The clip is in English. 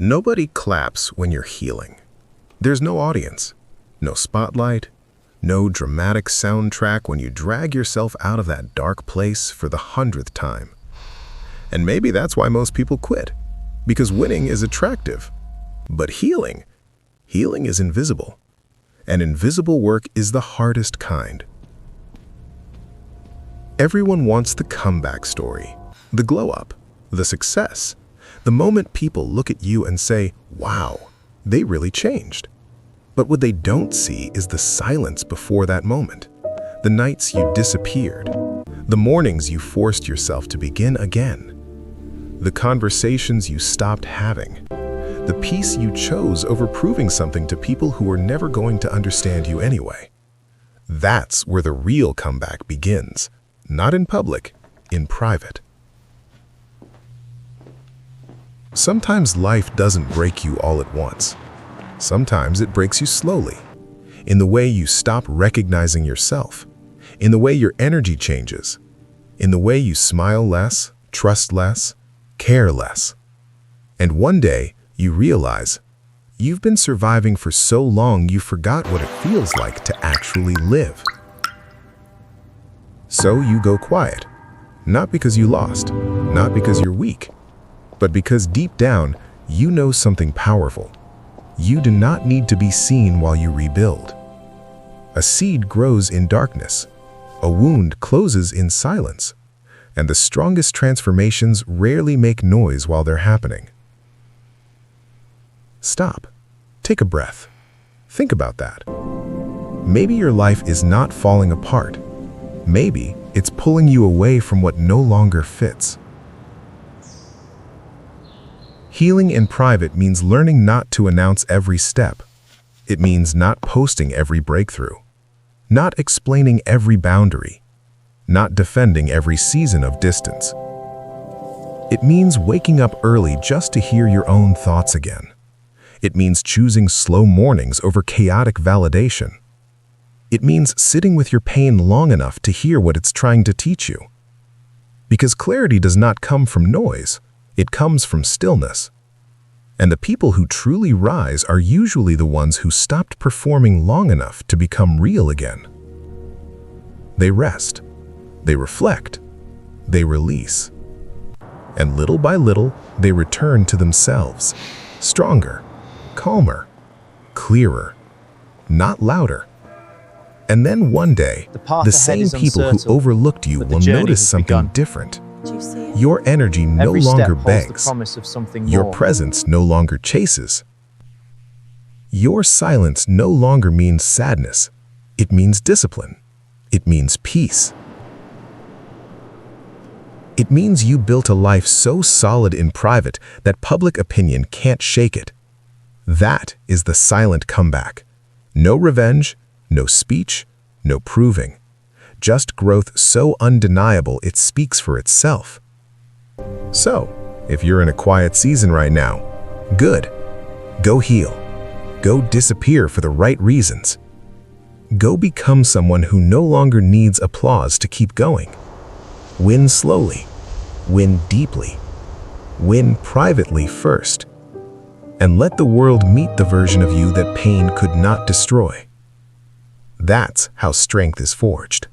Nobody claps when you're healing. There's no audience, no spotlight, no dramatic soundtrack when you drag yourself out of that dark place for the 100th time. And maybe that's why most people quit, because winning is attractive. But healing is invisible. And invisible work is the hardest kind. Everyone wants the comeback story, the glow up, the success, the moment people look at you and say, wow, they really changed. But what they don't see is the silence before that moment, the nights you disappeared, the mornings you forced yourself to begin again, the conversations you stopped having, the peace you chose over proving something to people who were never going to understand you anyway. That's where the real comeback begins, not in public, in private. Sometimes life doesn't break you all at once. Sometimes it breaks you slowly, in the way you stop recognizing yourself, in the way your energy changes, in the way you smile less, trust less, care less. And one day, you realize you've been surviving for so long you forgot what it feels like to actually live. So you go quiet, not because you lost, not because you're weak, but because deep down, you know something powerful. You do not need to be seen while you rebuild. A seed grows in darkness. A wound closes in silence. And the strongest transformations rarely make noise while they're happening. Stop. Take a breath. Think about that. Maybe your life is not falling apart. Maybe it's pulling you away from what no longer fits. Healing in private means learning not to announce every step. It means not posting every breakthrough, not explaining every boundary, not defending every season of distance. It means waking up early just to hear your own thoughts again. It means choosing slow mornings over chaotic validation. It means sitting with your pain long enough to hear what it's trying to teach you. Because clarity does not come from noise. It comes from stillness. And the people who truly rise are usually the ones who stopped performing long enough to become real again. They rest, they reflect, they release. And little by little, they return to themselves, stronger, calmer, clearer, not louder. And then one day, the same people who overlooked you will notice something different. Your energy no longer begs. Your presence no longer chases. Your silence no longer means sadness. It means discipline. It means peace. It means you built a life so solid in private that public opinion can't shake it. That is the silent comeback. No revenge, no speech, no proving. Just growth so undeniable it speaks for itself. So, if you're in a quiet season right now, good. Go heal. Go disappear for the right reasons. Go become someone who no longer needs applause to keep going. Win slowly. Win deeply. Win privately first. And let the world meet the version of you that pain could not destroy. That's how strength is forged.